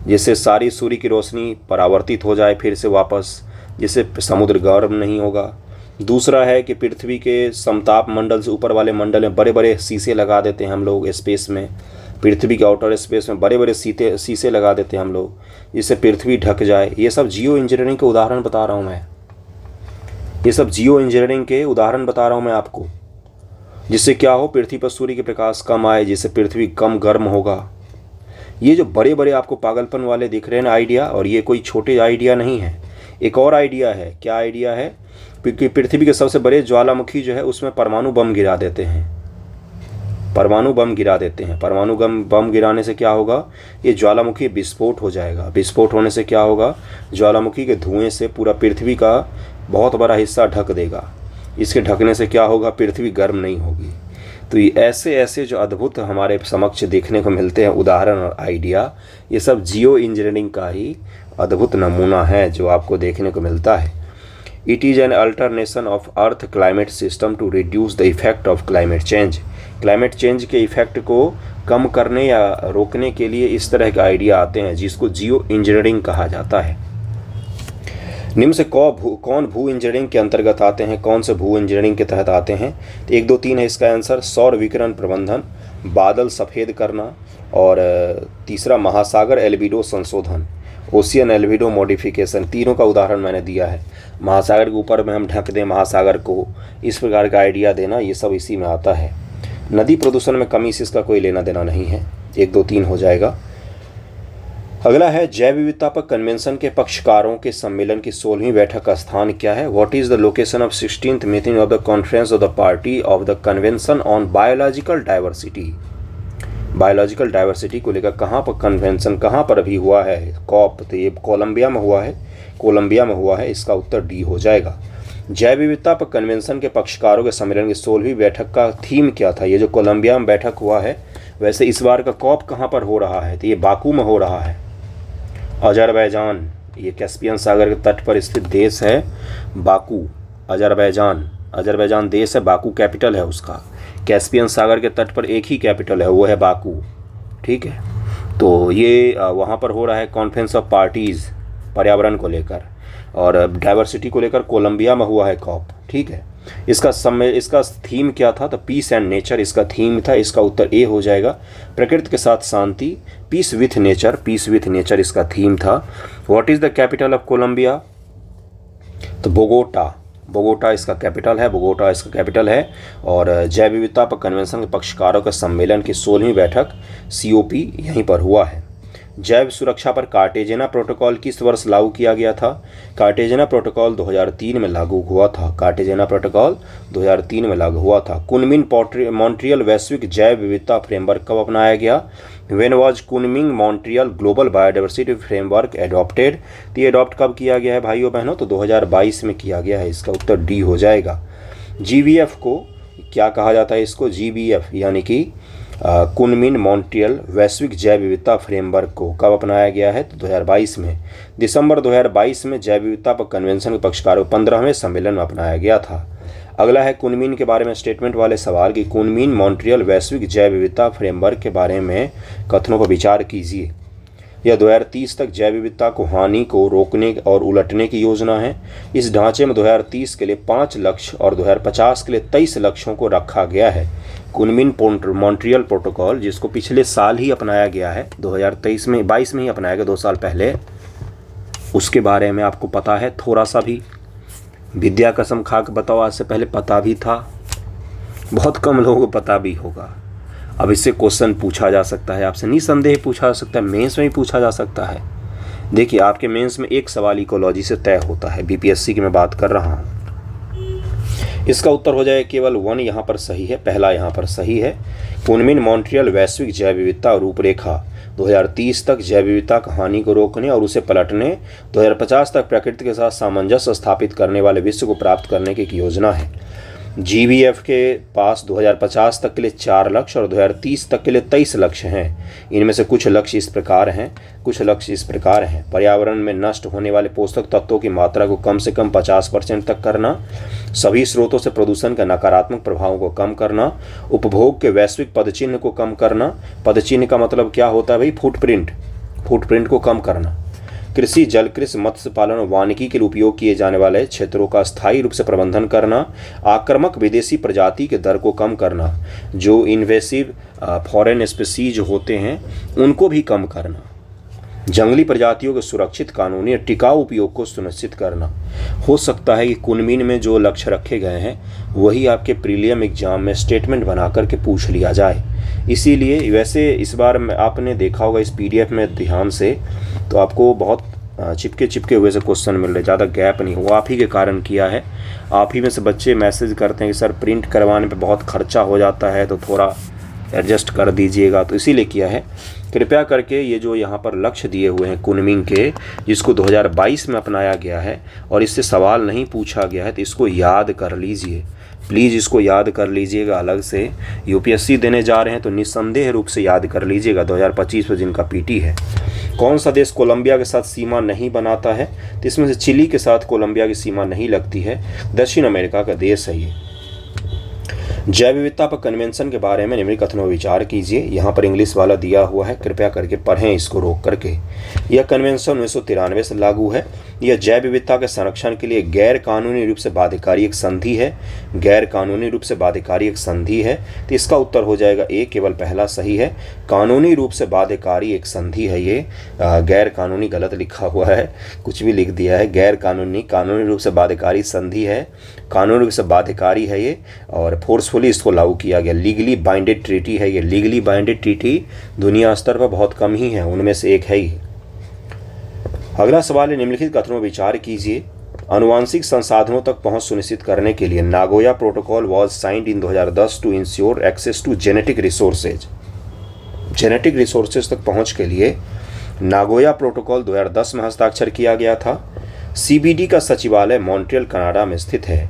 जिससे सारी सूर्य की रोशनी परावर्तित हो जाए फिर से वापस, जिससे समुद्र गर्म नहीं होगा। दूसरा है कि पृथ्वी के समताप मंडल से ऊपर वाले मंडल में बड़े बड़े शीशे लगा देते हैं हम लोग स्पेस में। पृथ्वी के आउटर स्पेस में बड़े बड़े शीशे लगा देते हैं हम लोग, जिससे पृथ्वी ढक जाए। ये सब जियो इंजीनियरिंग के उदाहरण बता रहा हूँ मैं, ये सब जियो इंजीनियरिंग के उदाहरण बता रहा हूँ मैं आपको। जिससे क्या हो, पृथ्वी पर सूर्य के प्रकाश कम आए, जिससे पृथ्वी कम गर्म होगा। ये जो बड़े बड़े आपको पागलपन वाले दिख रहे हैं ना आइडिया, और ये कोई छोटे आइडिया नहीं है। एक और आइडिया है। क्या आइडिया है? क्योंकि पृथ्वी के सबसे बड़े ज्वालामुखी जो है उसमें परमाणु बम गिरा देते हैं, परमाणु बम गिरा देते हैं। परमाणु बम गिराने से क्या होगा? ये ज्वालामुखी विस्फोट हो जाएगा। विस्फोट होने से क्या होगा? ज्वालामुखी के धुएं से पूरा पृथ्वी का बहुत बड़ा हिस्सा ढक देगा। इसके ढकने से क्या होगा? पृथ्वी गर्म नहीं होगी। तो ये ऐसे ऐसे जो अद्भुत हमारे समक्ष देखने को मिलते हैं उदाहरण और आइडिया, ये सब जियो इंजीनियरिंग का ही अद्भुत नमूना है जो आपको देखने को मिलता है। It is an alternation of earth climate system to reduce the effect of climate change. Climate change के इफेक्ट को कम करने या रोकने के लिए इस तरह के आइडिया आते हैं, जिसको जियो इंजीनियरिंग कहा जाता है। निम्न से कौन भू इंजीनियरिंग के अंतर्गत आते हैं? कौन से भू इंजीनियरिंग के तहत आते हैं? तो 1, 2, 3 है इसका आंसर। सौर विकिरण प्रबंधन, बादल सफ़ेद करना, और तीसरा महासागर एल्बिडो संशोधन, ओशियन एल्बिडो मॉडिफिकेशन। तीनों का उदाहरण मैंने दिया है। महासागर के ऊपर में हम ढक दें महासागर को, इस प्रकार का आइडिया देना, ये सब इसी में आता है। नदी प्रदूषण में कमी से इसका कोई लेना देना नहीं है। 1, 2, 3 हो जाएगा। अगला है जैव विविधता पर कन्वेंशन के पक्षकारों के सम्मेलन की 16वीं बैठक का स्थान क्या है? What is the location of 16th meeting of the conference of the party of the convention on biological diversity. Biological diversity को लेकर कहाँ पर कन्वेंशन, कहाँ पर अभी हुआ है? कॉप। तो ये कोलंबिया में हुआ है, कोलंबिया में हुआ है। इसका उत्तर डी हो जाएगा। जैव विविधता पर कन्वेंशन के पक्षकारों के सम्मेलन की 16वीं बैठक का थीम क्या था? ये जो कोलंबिया में बैठक हुआ है, वैसे इस बार का कॉप कहाँ पर हो रहा है? तो ये बाकू में हो रहा है, अजरबैजान। ये कैस्पियन सागर के तट पर स्थित देश है बाकू, अजरबैजान। अजरबैजान देश है, बाकू कैपिटल है उसका। कैस्पियन सागर के तट पर एक ही कैपिटल है, वो है बाकू। ठीक है, तो ये वहाँ पर हो रहा है कॉन्फ्रेंस ऑफ पार्टीज़ पर्यावरण को लेकर, और डाइवर्सिटी को लेकर कोलंबिया में हुआ है कॉप। ठीक है, इसका थीम क्या था? तो पीस एंड नेचर इसका थीम था। इसका उत्तर ए हो जाएगा। प्रकृति के साथ शांति, peace with nature, peace with nature इसका थीम था। What is the capital of Colombia? तो बोगोटा, बोगोटा इसका कैपिटल है, बोगोटा इसका कैपिटल है। और जैव विविधता पर कन्वेंशन के पक्षकारों के सम्मेलन की 16वीं बैठक COP यहीं पर हुआ है। जैव सुरक्षा पर कार्टेजेना प्रोटोकॉल किस वर्ष लागू किया गया था? कार्टेजेना प्रोटोकॉल 2003 में लागू हुआ था। कार्टेजेना प्रोटोकॉल 2003 में लागू हुआ था। कुनमिंग मॉन्ट्रियल वैश्विक जैव विविधता फ्रेमवर्क कब अपनाया गया? When was Kunming Montreal global biodiversity framework adopted? तो ये एडॉप्ट कब किया गया है भाइयों बहनों? तो 2022 में किया गया है। इसका उत्तर डी हो जाएगा। GBF को क्या कहा जाता है? इसको GBF यानी कि कुनमिंग मॉन्ट्रियल वैश्विक जैव विविधता फ्रेमवर्क को कब अपनाया गया है? तो 2022 में, दिसंबर 2022 में जैव विविधता पर कन्वेंशन के पक्षकारों 15वें सम्मेलन में अपनाया गया था। अगला है कुनमीन के बारे में स्टेटमेंट वाले सवाल कि कुनमीन मॉन्ट्रियल वैश्विक जैव विविधता फ्रेमवर्क के बारे में कथनों पर विचार कीजिए। यह 2030 तक जैव विविधता को हानि को रोकने और उलटने की योजना है। इस ढांचे में 2030 के लिए 5 लक्ष्य और 2050 के लिए 23 लक्ष्यों को रखा गया है। कुनमीन मॉन्ट्रियल प्रोटोकॉल, जिसको पिछले साल ही अपनाया गया है, 2023 में 22 में ही अपनाया गया, 2 साल पहले, उसके बारे में आपको पता है थोड़ा सा भी? विद्या कसम खा के बताओ, आज से पहले पता भी था? बहुत कम लोगों को पता भी होगा। अब इससे क्वेश्चन पूछा जा सकता है आपसे, निसंदेह पूछा जा सकता है, मेंस में भी पूछा जा सकता है। देखिए, आपके मेंस में एक सवाल इकोलॉजी से तय होता है, बीपीएससी की मैं बात कर रहा हूँ। इसका उत्तर हो जाए केवल 1 यहाँ पर सही है, पहला यहाँ पर सही है। कुनमीन मॉन्ट्रियल वैश्विक जैव विविधता रूपरेखा 2030 तक जैव विविधता की हानि को रोकने और उसे पलटने, 2050 तक प्रकृति के साथ सामंजस्य स्थापित करने वाले विश्व को प्राप्त करने की एक योजना है। GBF के पास 2050 तक के लिए 4 लक्ष्य और 2030 तक के लिए 23 लक्ष्य हैं। इनमें से कुछ लक्ष्य इस प्रकार हैं। पर्यावरण में नष्ट होने वाले पोषक तत्वों की मात्रा को कम से कम 50% तक करना, सभी स्रोतों से प्रदूषण के नकारात्मक प्रभावों को कम करना, उपभोग के वैश्विक पदचिह्न को कम करना। पदचिह्न का मतलब क्या होता है भाई? फुटप्रिंट को कम करना। कृषि, जलकृषि, मत्स्य पालन और वानिकी के लिए उपयोग किए जाने वाले क्षेत्रों का स्थायी रूप से प्रबंधन करना। आक्रामक विदेशी प्रजाति के दर को कम करना, जो इन्वेसिव फॉरेन स्पीसीज होते हैं उनको भी कम करना। जंगली प्रजातियों के सुरक्षित, कानूनी और टिकाऊ उपयोग को सुनिश्चित करना। हो सकता है कि कुनमीन में जो लक्ष्य रखे गए हैं वही आपके प्रीलियम एग्जाम में स्टेटमेंट बना करके पूछ लिया जाए। इसीलिए वैसे इस बार आपने देखा होगा इस PDF में ध्यान से, तो आपको बहुत चिपके हुए से क्वेश्चन मिल रहे, ज़्यादा गैप नहीं हुआ। आप ही के कारण किया है। आप ही में से बच्चे मैसेज करते हैं कि सर प्रिंट करवाने पे बहुत खर्चा हो जाता है, तो थोड़ा एडजस्ट कर दीजिएगा, तो इसीलिए किया है। कृपया करके ये जो यहाँ पर लक्ष्य दिए हुए हैं कुनमीन के, जिसको 2022 में अपनाया गया है और इससे सवाल नहीं पूछा गया है, तो इसको याद कर लीजिए प्लीज़। इसको याद कर लीजिएगा। अलग से UPSC देने जा रहे हैं तो निस्संदेह रूप से याद कर लीजिएगा। 2025 में जिनका PT है। कौन सा देश कोलंबिया के साथ सीमा नहीं बनाता है? तो इसमें से चिली के साथ कोलंबिया की सीमा नहीं लगती है। दक्षिण अमेरिका का देश है ये। जैव विविधता पर कन्वेंशन के बारे में निम्नलिखित कथनों पर विचार कीजिए। यहाँ पर इंग्लिश वाला दिया हुआ है, कृपया करके पढ़ें इसको रोक करके। यह कन्वेंशन 1993 से लागू है। यह जैव विविधता के संरक्षण के लिए गैर कानूनी रूप से बाध्यकारी एक संधि है। तो इसका उत्तर हो जाएगा A, केवल पहला सही है। कानूनी रूप से बाध्यकारी एक संधि है ये। गैर कानूनी गलत लिखा हुआ है, कुछ भी लिख दिया है। गैर कानूनी, कानूनी रूप से बाध्यकारी संधि है, कानूनी रूप से बाध्यकारी है ये, और फोर्सफुली इसको लागू किया गया। लीगली बाइंडेड ट्रीटी है ये। लीगली बाइंडेड ट्रीटी दुनिया स्तर पर बहुत कम ही है, उनमें से एक है ही। अगला सवाल है, निम्नलिखित कथनों पर विचार कीजिए। आनुवांशिक संसाधनों तक पहुंच सुनिश्चित करने के लिए Nagoya protocol was signed in 2010 to ensure access to genetic resources. Genetic resources तक पहुंच के लिए नागोया प्रोटोकॉल 2010 में हस्ताक्षर किया गया था। CBD का सचिवालय मॉन्ट्रियल कनाडा में स्थित है।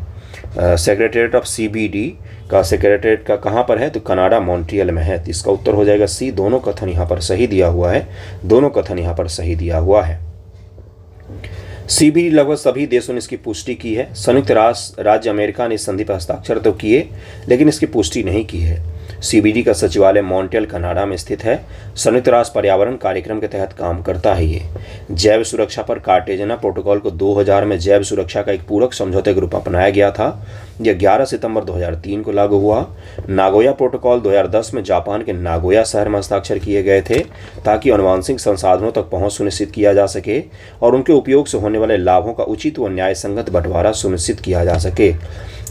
सेक्रेटरीट ऑफ CBD का सेक्रेटरीट का कहाँ पर है? तो कनाडा मॉन्ट्रियल में है। तो इसका उत्तर हो जाएगा C। दोनों कथन यहाँ पर सही दिया हुआ है। CBD लगभग सभी देशों ने इसकी पुष्टि की है। संयुक्त राज्य अमेरिका ने इस संधि पर हस्ताक्षर तो किए, लेकिन इसकी पुष्टि नहीं की है। CBD का सचिवालय मॉन्ट्रियल कनाडा में स्थित है। संयुक्त राष्ट्र पर्यावरण कार्यक्रम के तहत काम करता है ये। जैव सुरक्षा पर कार्टेजना प्रोटोकॉल को 2000 में जैव सुरक्षा का एक पूरक समझौते के रूप में अपनाया गया था। यह 11 सितंबर 2003 को लागू हुआ। नागोया प्रोटोकॉल 2010 में जापान के नागोया शहर में हस्ताक्षर किए गए थे, ताकि आनुवांशिक संसाधनों तक पहुंच सुनिश्चित किया जा सके और उनके उपयोग से होने वाले लाभों का उचित व न्याय संगत बंटवारा सुनिश्चित किया जा सके।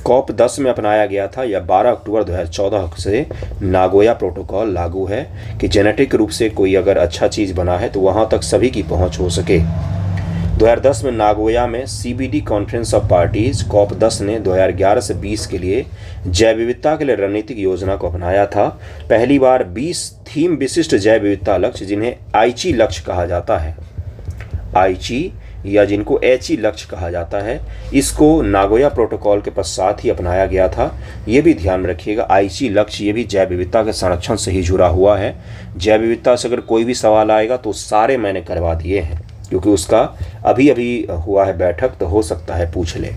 COP 10 में अपनाया गया था। यह 12 अक्टूबर 2014 से नागोया प्रोटोकॉल लागू है कि जेनेटिक रूप से कोई अगर अच्छा चीज़ बना है तो वहाँ तक सभी की पहुँच हो सके। 2010 में नागोया में CBD conference of parties COP 10 ने 2011 से 20 के लिए जैव विविधता के लिए रणनीतिक योजना को अपनाया था। पहली बार 20 थीम विशिष्ट जैव विविधता लक्ष्य, जिन्हें आईची लक्ष्य कहा जाता है, आईची या जिनको HE लक्ष्य कहा जाता है, इसको नागोया प्रोटोकॉल के पश्चात ही अपनाया गया था। ये भी ध्यान में रखिएगा, आईची लक्ष्य ये भी जैव विविधता के संरक्षण से ही जुड़ा हुआ है। जैव विविधता से अगर कोई भी सवाल आएगा तो सारे मैंने करवा दिए हैं, क्योंकि उसका अभी हुआ है बैठक, तो हो सकता है पूछ ले।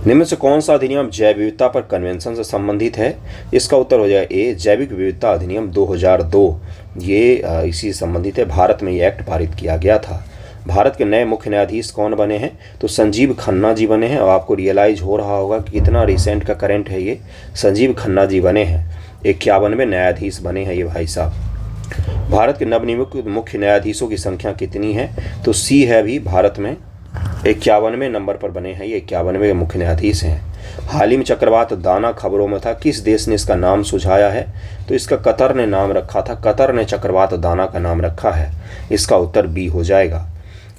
निम्न से कौन सा अधिनियम जैव विविधता पर कन्वेंशन से संबंधित है? इसका उत्तर हो जाएगा ए, जैविक विविधता अधिनियम 2002। ये इसी से संबंधित है। भारत में ये एक्ट पारित किया गया था। भारत के नए मुख्य न्यायाधीश कौन बने हैं? तो संजीव खन्ना जी बने हैं। और आपको रियलाइज हो रहा होगा कि कितना रिसेंट का करंट है ये। संजीव खन्ना जी बने हैं, 51वें न्यायाधीश बने हैं ये भाई साहब। भारत के नवनियुक्त मुख्य न्यायाधीशों की संख्या कितनी है? तो सी है अभी भारत में 51वें नंबर पर बने हैं ये, 51वें मुख्य न्यायाधीश हैं। हाल ही में चक्रवात दाना खबरों में था, किस देश ने इसका नाम सुझाया है? तो इसका कतर ने नाम रखा था। कतर ने चक्रवात दाना का नाम रखा है। इसका उत्तर बी हो जाएगा।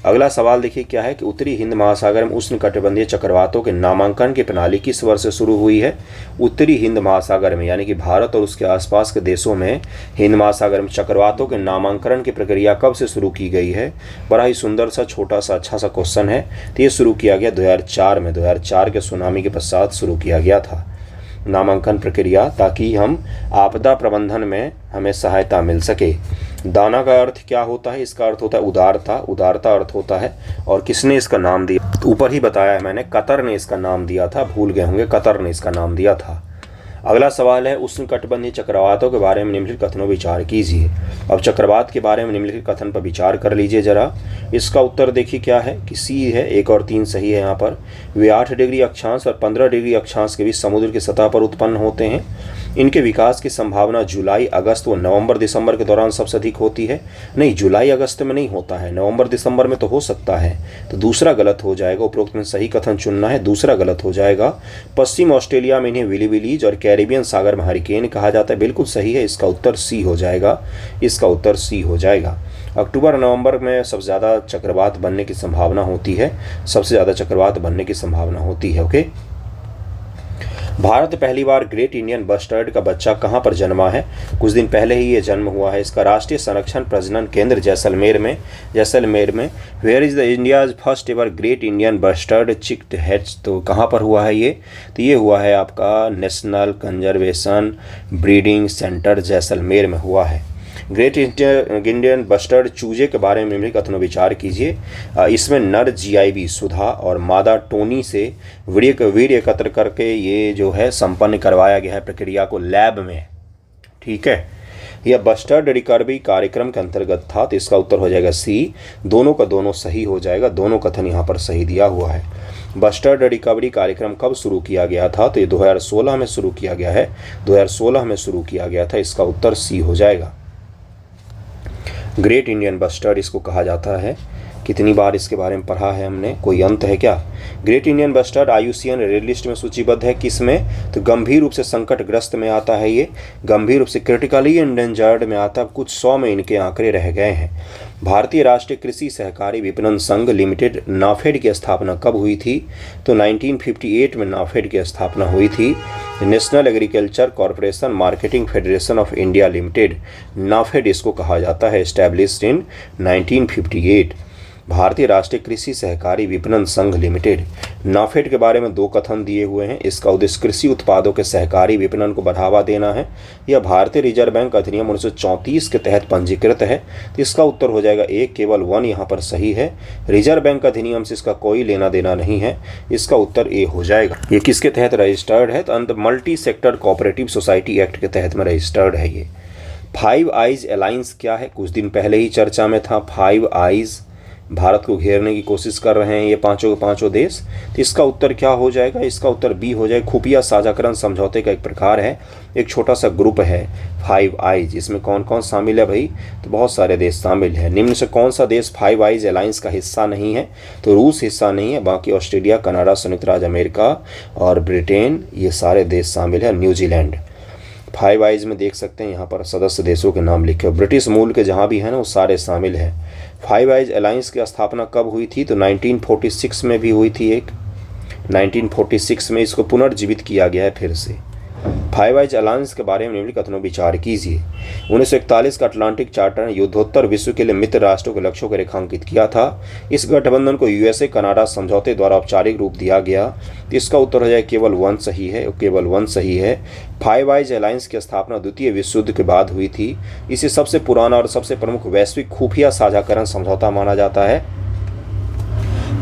अगला सवाल देखिए क्या है कि उत्तरी हिंद महासागर में उष्णकटिबंधीय चक्रवातों के नामांकन की प्रणाली किस वर्ष से शुरू हुई है? उत्तरी हिंद महासागर में यानी कि भारत और उसके आसपास के देशों में हिंद महासागर में चक्रवातों के नामांकन की प्रक्रिया कब से शुरू की गई है? बड़ा ही सुंदर सा छोटा सा अच्छा सा क्वेश्चन है। तो ये शुरू किया गया 2004 में। 2004 के सुनामी के पश्चात शुरू किया गया था नामांकन प्रक्रिया, ताकि हम आपदा प्रबंधन में हमें सहायता मिल सके। दाना का अर्थ क्या होता है? इसका अर्थ होता है उदारता। उदारता अर्थ होता है। और किसने इसका नाम दिया? ऊपर ही बताया है मैंने, कतर ने इसका नाम दिया था। भूल गए होंगे, कतर ने इसका नाम दिया था। अगला सवाल है उष्णकटिबंधीय चक्रवातों के बारे में निम्नलिखित कथनों विचार कीजिए। अब चक्रवात के बारे में निम्नलिखित कथन पर विचार कर लीजिए जरा। इसका उत्तर देखिए क्या है कि सी है, 1 और 3 सही है। यहाँ पर वे 8 डिग्री अक्षांश और 15 डिग्री अक्षांश के बीच समुद्र की सतह पर उत्पन्न होते हैं। इनके विकास की संभावना जुलाई, अगस्त व नवंबर, दिसंबर के दौरान सबसे अधिक होती है। नहीं, जुलाई अगस्त में नहीं होता है, नवंबर दिसंबर में तो हो सकता है। तो दूसरा गलत हो जाएगा। उपरोक्त में सही कथन चुनना है, दूसरा गलत हो जाएगा। पश्चिम ऑस्ट्रेलिया में इन्हें विलीविलीज और कैरिबियन सागर में हरिकेन कहा जाता है। बिल्कुल सही है, इसका उत्तर सी हो जाएगा। इसका उत्तर सी हो जाएगा। अक्टूबर नवंबर में सबसे ज़्यादा चक्रवात बनने की संभावना होती है। सबसे ज़्यादा चक्रवात बनने की संभावना होती है। ओके। भारत पहली बार ग्रेट इंडियन बस्टर्ड का बच्चा कहाँ पर जन्मा है? कुछ दिन पहले ही ये जन्म हुआ है। इसका राष्ट्रीय संरक्षण प्रजनन केंद्र जैसलमेर में। Where is the India's first ever great Indian bustard chicked hatch? तो कहाँ पर हुआ है ये? तो ये हुआ है आपका national conservation breeding centre Jaisalmer में हुआ है। ग्रेट इंडियन बस्टर्ड चूजे के बारे में निम्नलिखित कथनों विचार कीजिए। इसमें नर जीआईवी सुधा और मादा टोनी से वीर्य एकत्र करके ये जो है संपन्न करवाया गया है प्रक्रिया को लैब में। ठीक है, यह बस्टर्ड रिकवरी कार्यक्रम के अंतर्गत था। तो इसका उत्तर हो जाएगा सी। दोनों का दोनों सही हो जाएगा। दोनों कथन यहाँ पर सही दिया हुआ है। बस्टर्ड रिकवरी कार्यक्रम कब शुरू किया गया था? तो ये 2016 में शुरू किया गया है। 2016 में शुरू किया गया था। इसका उत्तर सी हो जाएगा। ग्रेट इंडियन बस्टर्ड इसको कहा जाता है। कितनी बार इसके बारे में पढ़ा है हमने, कोई अंत है क्या? Great Indian bustard IUCN red list में सूचीबद्ध है। किसमें? तो गंभीर रूप से संकटग्रस्त में आता है ये। गंभीर रूप से क्रिटिकली एंडेंजर्ड में आता है। कुछ 100 में इनके आंकड़े रह गए हैं। भारतीय राष्ट्रीय कृषि सहकारी विपणन संघ लिमिटेड नाफेड की स्थापना कब हुई थी? तो 1958 में नाफेड की स्थापना हुई थी। National agriculture corporation marketing federation of India limited, NAFED इसको कहा जाता है, एस्टैब्लिश्ड इन 1958। भारतीय राष्ट्रीय कृषि सहकारी विपणन संघ लिमिटेड, नाफेड के बारे में 2 कथन दिए हुए हैं। इसका उद्देश्य कृषि उत्पादों के सहकारी विपणन को बढ़ावा देना है। यह भारतीय रिजर्व बैंक अधिनियम 1934 के तहत पंजीकृत है। तो इसका उत्तर हो जाएगा ए, केवल 1 यहाँ पर सही है। रिजर्व बैंक अधिनियम से इसका कोई लेना देना नहीं है। इसका उत्तर ए हो जाएगा। ये किसके तहत रजिस्टर्ड है? तो multi sector cooperative society act के तहत में रजिस्टर्ड है ये। 5 आइज अलायंस क्या है? कुछ दिन पहले ही चर्चा में था। 5 आइज भारत को घेरने की कोशिश कर रहे हैं ये पांचों के पांचों देश। तो इसका उत्तर क्या हो जाएगा? इसका उत्तर बी हो जाएगा। खुफिया साझाकरण समझौते का एक प्रकार है, एक छोटा सा ग्रुप है 5 आइज। इसमें कौन कौन शामिल है भाई? तो बहुत सारे देश शामिल हैं। निम्न से कौन सा देश 5 आइज अलायंस का हिस्सा नहीं है? तो रूस हिस्सा नहीं है। बाकी ऑस्ट्रेलिया, कनाडा, संयुक्त राज्य अमेरिका और ब्रिटेन, ये सारे देश शामिल है। न्यूजीलैंड। 5 आइज में देख सकते हैं यहाँ पर सदस्य देशों के नाम लिखे। ब्रिटिश मूल के जहाँ भी हैं ना वो सारे शामिल हैं। 5 आइज अलायंस की स्थापना कब हुई थी? तो 1946 में भी हुई थी एक। 1946 में इसको पुनर्जीवित किया गया है फिर से। 5 आइज अलायंस के बारे में निम्नलिखित कथनों विचार कीजिए। 1941 का अटलांटिक चार्टर ने युद्धोत्तर विश्व के लिए मित्र राष्ट्रों के लक्ष्यों को रेखांकित किया था। इस गठबंधन को USA कनाडा समझौते द्वारा औपचारिक रूप दिया गया। इसका उत्तर हो जाए केवल 1 सही है। केवल 1 सही है। 5 आइज अलायंस की स्थापना द्वितीय विश्व युद्ध के बाद हुई थी। इसे सबसे पुराना और सबसे प्रमुख वैश्विक खुफिया साझाकरण समझौता माना जाता है।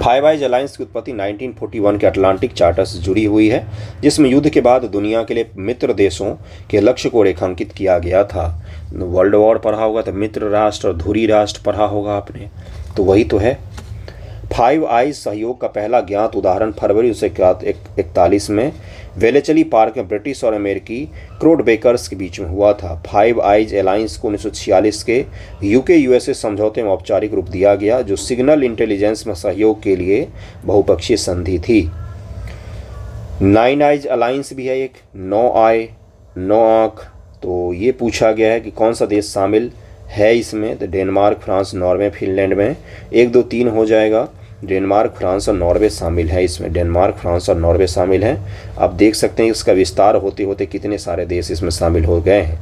फाइव आइज अलायंस की उत्पत्ति 1941 के अटलांटिक चार्टर से जुड़ी हुई है, जिसमें युद्ध के बाद दुनिया के लिए मित्र देशों के लक्ष्य को रेखांकित किया गया था। वर्ल्ड वॉर पढ़ा होगा तो मित्र राष्ट्र और धुरी राष्ट्र पढ़ा होगा आपने, तो वही तो है। फाइव आइज सहयोग का पहला ज्ञात उदाहरण फरवरी 1941 में वेलेचली पार्क में ब्रिटिश और अमेरिकी क्रोडबेकर्स के बीच में हुआ था। फाइव आइज अलायंस को 1946 के यूके यूएसए समझौते में औपचारिक रूप दिया गया, जो सिग्नल इंटेलिजेंस में सहयोग के लिए बहुपक्षीय संधि थी। नाइन आइज अलायंस भी है एक, 9 आय 9 आँख। तो ये पूछा गया है कि कौन सा देश शामिल है इसमें, तो डेनमार्क, फ्रांस, नॉर्वे, फिनलैंड में 1 2 3 हो जाएगा। डेनमार्क, फ्रांस और नॉर्वे शामिल है इसमें, डेनमार्क, फ्रांस और नॉर्वे शामिल हैं। आप देख सकते हैं इसका विस्तार होते होते कितने सारे देश इसमें शामिल हो गए हैं।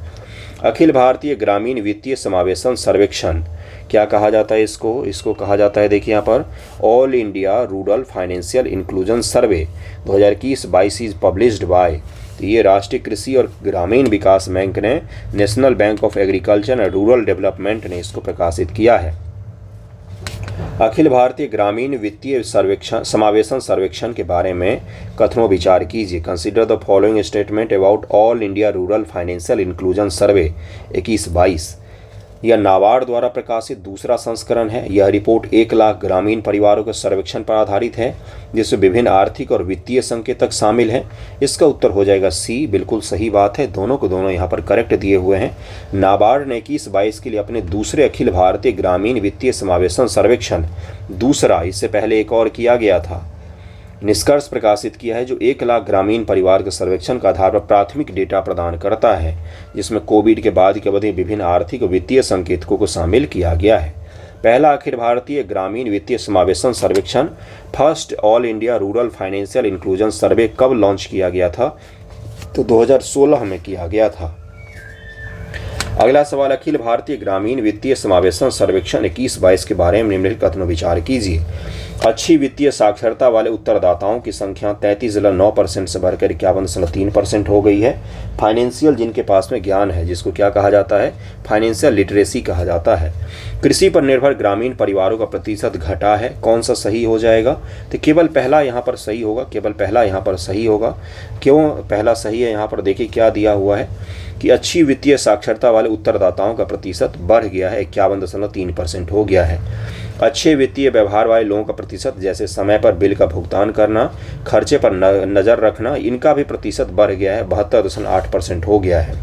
अखिल भारतीय ग्रामीण वित्तीय समावेशन सर्वेक्षण क्या कहा जाता है इसको कहा जाता है, देखिए यहाँ पर, all India rural financial inclusion survey 2021-22 is published by. तो ये राष्ट्रीय कृषि और ग्रामीण विकास बैंक ने, national bank of agriculture and rural development ने इसको प्रकाशित किया है। अखिल भारतीय ग्रामीण वित्तीय समावेशन सर्वेक्षण के बारे में कथनों विचार कीजिए। Consider the following statement about all India rural financial inclusion survey 21-22। यह नाबार्ड द्वारा प्रकाशित दूसरा संस्करण है। यह रिपोर्ट 1 लाख ग्रामीण परिवारों के सर्वेक्षण पर आधारित है, जिसमें विभिन्न आर्थिक और वित्तीय संकेतक शामिल हैं। इसका उत्तर हो जाएगा सी, बिल्कुल सही बात है, दोनों को दोनों यहाँ पर करेक्ट दिए हुए हैं। नाबार्ड ने 21-22 के लिए अपने दूसरे अखिल भारतीय ग्रामीण वित्तीय समावेशन सर्वेक्षण, दूसरा, इससे पहले एक और किया गया था, निष्कर्ष प्रकाशित किया है, जो 1 लाख ग्रामीण परिवार के सर्वेक्षण का आधार पर प्राथमिक डेटा प्रदान करता है, जिसमें कोविड के बाद के अवधि विभिन्न आर्थिक और वित्तीय संकेतकों को शामिल किया गया है। पहला अखिल भारतीय ग्रामीण वित्तीय समावेशन सर्वेक्षण, first all India rural financial inclusion survey कब लॉन्च किया गया था, तो 2016 में किया गया था। अगला सवाल, अखिल भारतीय ग्रामीण वित्तीय समावेशन सर्वेक्षण 21-22 के बारे में निम्नलिखित कथनों विचार कीजिए। अच्छी वित्तीय साक्षरता वाले उत्तरदाताओं की संख्या 33.9% से बढ़कर 51.3% हो गई है। फाइनेंशियल, जिनके पास में ज्ञान है, जिसको क्या कहा जाता है, फाइनेंशियल लिटरेसी कहा जाता है। कृषि पर निर्भर ग्रामीण परिवारों का प्रतिशत घटा है। कौन सा सही हो जाएगा, तो केवल पहला यहाँ पर सही होगा, केवल पहला यहाँ पर सही होगा। क्यों पहला सही है, यहाँ पर देखिए क्या दिया हुआ है कि अच्छी वित्तीय साक्षरता वाले उत्तरदाताओं का प्रतिशत बढ़ गया है, 51.3% हो गया है। अच्छे वित्तीय व्यवहार वाले लोगों का प्रतिशत, जैसे समय पर बिल का भुगतान करना, खर्चे पर नज़र रखना, इनका भी प्रतिशत बढ़ गया है, 72.8% हो गया है।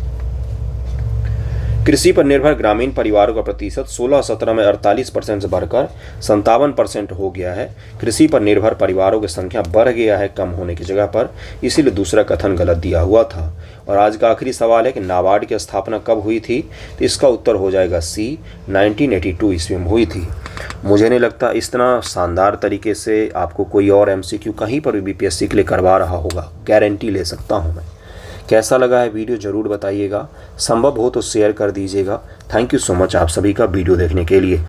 कृषि पर निर्भर ग्रामीण परिवारों का प्रतिशत 16-17 में 48% से बढ़कर 57% हो गया है। कृषि पर निर्भर परिवारों की संख्या बढ़ गया है कम होने की जगह पर, इसीलिए दूसरा कथन गलत दिया हुआ था। और आज का आखिरी सवाल है कि नाबार्ड की स्थापना कब हुई थी, तो इसका उत्तर हो जाएगा सी, 1982 ईस्वी में हुई थी। मुझे नहीं लगता इतना शानदार तरीके से आपको कोई और MCQ कहीं पर भी बीपीएससी के लिए करवा रहा होगा, गारंटी ले सकता हूँ मैं। कैसा लगा है वीडियो ज़रूर बताइएगा, संभव हो तो शेयर कर दीजिएगा। थैंक यू सो मच आप सभी का वीडियो देखने के लिए।